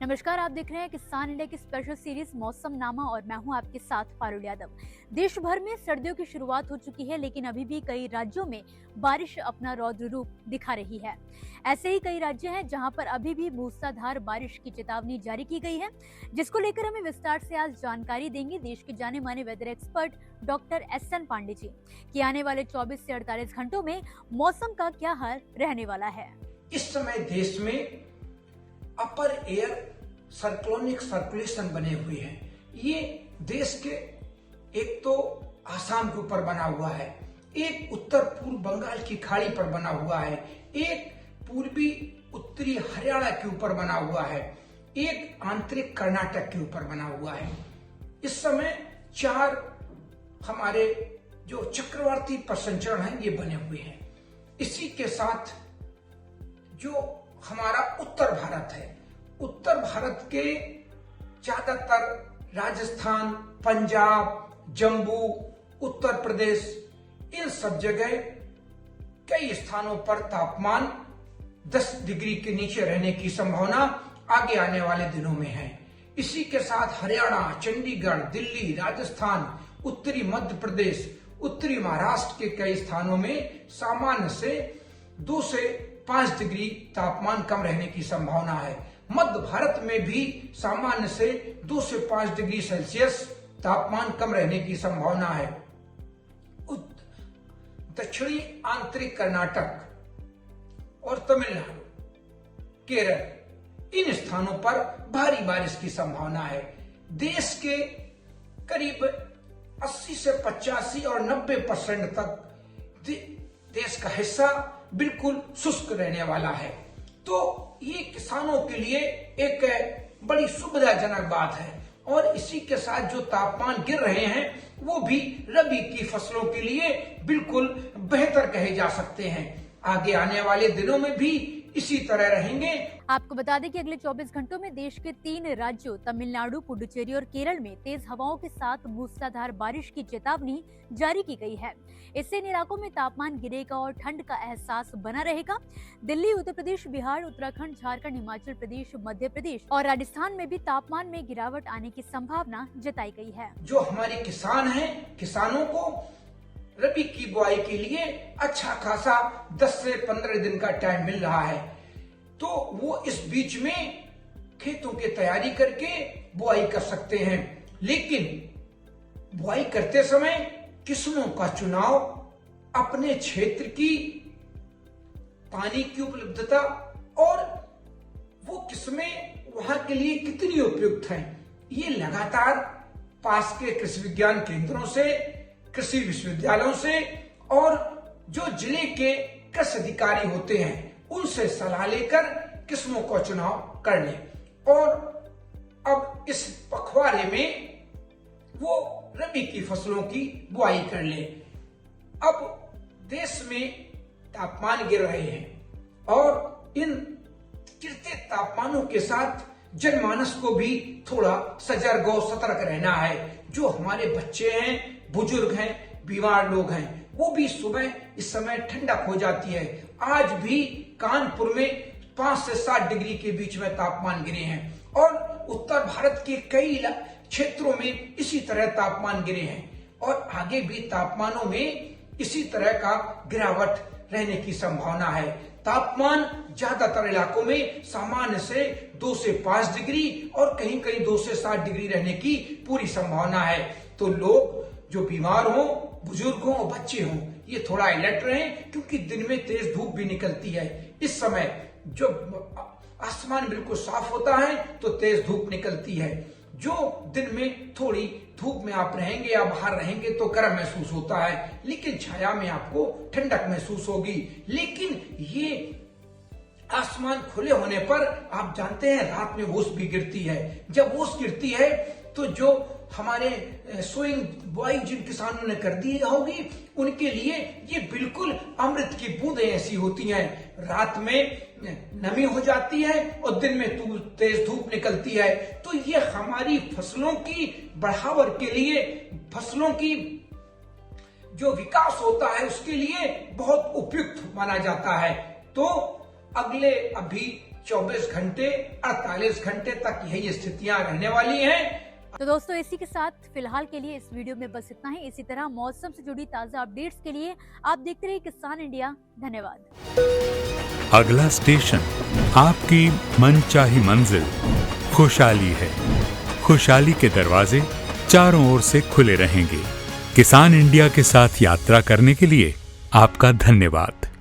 नमस्कार, आप देख रहे हैं किसान इंडिया की स्पेशल सीरीज मौसम नामा और मैं हूं आपके साथ पारुल यादव। देश भर में सर्दियों की शुरुआत हो चुकी है, लेकिन अभी भी कई राज्यों में बारिश अपना रौद्र रूप दिखा रही है। ऐसे ही कई राज्य हैं जहां पर अभी भी मूसलाधार बारिश की चेतावनी जारी की गई है, जिसको लेकर हमें विस्तार से आज जानकारी देंगे देश के जाने माने weather expert doctor SN Pandey ji कि आने वाले 24 से 48 घंटों में मौसम का क्या हाल रहने वाला है। इस समय देश में अपर एयर साइक्लोनिक सर्कुलेशन बने हुए हैं। ये देश के एक तो आसाम के ऊपर बना हुआ है, एक उत्तर पूर्व बंगाल की खाड़ी पर बना हुआ है, एक पूर्वी उत्तरी हरियाणा के ऊपर बना हुआ है, एक आंतरिक कर्नाटक के ऊपर बना हुआ है। इस समय 4 हमारे जो चक्रवाती प्रसंचरण हैं ये बने हुए हैं। इसी के साथ जो हमारा उत्तर भारत है, उत्तर भारत के ज्यादातर राजस्थान, पंजाब, जम्मू, उत्तर प्रदेश, इन सब जगह कई स्थानों पर तापमान 10 डिग्री के नीचे रहने की संभावना आगे आने वाले दिनों में है। इसी के साथ हरियाणा, चंडीगढ़, दिल्ली, राजस्थान, उत्तरी मध्य प्रदेश, उत्तरी महाराष्ट्र के कई स्थानों में सामान्य से 2 से 5 डिग्री तापमान कम रहने की संभावना है। मध्य भारत में भी सामान्य से 2 से 5 डिग्री सेल्सियस तापमान कम रहने की संभावना है। दक्षिणी आंतरिक कर्नाटक और तमिलनाडु, केरल, इन स्थानों पर भारी बारिश की संभावना है। देश के करीब 80 से 85 और 90% तक देश का हिस्सा बिल्कुल शुष्क रहने वाला है। तो ये किसानों के लिए एक बड़ी सुविधाजनक बात है और इसी के साथ जो तापमान गिर रहे हैं वो भी रबी की फसलों के लिए बिल्कुल बेहतर कहे जा सकते हैं। आगे आने वाले दिनों में भी इसी तरह रहेंगे। आपको बता दें कि अगले 24 घंटों में देश के 3 राज्यों तमिलनाडु, पुडुचेरी और केरल में तेज हवाओं के साथ मूसलाधार बारिश की चेतावनी जारी की गई है। इससे इन इलाकों में तापमान गिरेगा और ठंड का एहसास बना रहेगा। दिल्ली, उत्तर प्रदेश, बिहार, उत्तराखंड, झारखंड, हिमाचल प्रदेश, मध्य प्रदेश और राजस्थान में भी तापमान में गिरावट आने की संभावना जताई गई है। जो हमारे किसान हैं, किसानों को रबी की बुआई के लिए अच्छा खासा 10 से 15 दिन का टाइम मिल रहा है, तो वो इस बीच में खेतों की तैयारी करके बुआई कर सकते हैं। लेकिन बुआई करते समय किस्मों का चुनाव अपने क्षेत्र की पानी की उपलब्धता और वो किस्में वहां के लिए कितनी उपयुक्त हैं, ये लगातार पास के कृषि विज्ञान केंद्रों से, कृषि विश्वविद्यालयों से और जो जिले के कृषि अधिकारी होते हैं उनसे सलाह लेकर किस्मों का चुनाव कर लें और अब इस पखवाड़े में वो रबी की फसलों की बुआई कर लें। अब देश में तापमान गिर रहे हैं और इन गिरते तापमानों के साथ जनमानस को भी थोड़ा सजग और सतर्क रहना है। जो हमारे बच्चे हैं, बुजुर्ग हैं, बीमार लोग हैं, वो भी सुबह इस समय ठंडक हो जाती है। आज भी कानपुर में 5 से 7 डिग्री के बीच में तापमान गिरे हैं और उत्तर भारत के कई क्षेत्रों में इसी तरह तापमान गिरे हैं और आगे भी तापमानों में इसी तरह का गिरावट रहने की संभावना है। तापमान ज्यादातर इलाकों में सामान्य से 2 से 5 डिग्री और कहीं कहीं 2 से 7 डिग्री रहने की पूरी संभावना है। तो लोग जो बीमार हों, बुजुर्ग हों और बच्चे हों, ये थोड़ा अलर्ट रहें क्योंकि दिन में तेज धूप भी निकलती है। इस समय जो आसमान बिल्कुल साफ होता है तो तेज धूप निकलती है। जो दिन में थोड़ी धूप में आप रहेंगे या बाहर रहेंगे तो गर्म महसूस होता है, लेकिन छाया में आपको ठंडक महसूस होगी। लेकिन ये आसमान खुले होने पर आप जानते हैं रात में ओस भी गिरती है। जब ओस गिरती है तो जो हमारे सोइंग बुआई जिन किसानों ने कर दी होगी उनके लिए ये बिल्कुल अमृत की बूंदें ऐसी होती हैं। रात में नमी हो जाती है और दिन में तेज धूप निकलती है। तो ये हमारी फसलों की बढ़ावट के लिए, फसलों की जो विकास होता है उसके लिए बहुत उपयुक्त माना जाता है। तो अगले अभी 24 घंटे 48 घंटे तक यही स्थितियां रहने वाली हैं। तो दोस्तों इसी के साथ फिलहाल के लिए इस वीडियो में बस इतना ही। इसी तरह मौसम से जुड़ी ताजा अपडेट्स के लिए आप देखते रहिए किसान इंडिया। धन्यवाद। अगला स्टेशन आपकी मनचाही मंजिल खुशहाली है। खुशहाली के दरवाजे चारों ओर से खुले रहेंगे। किसान इंडिया के साथ यात्रा करने के लिए आपका धन्यवाद।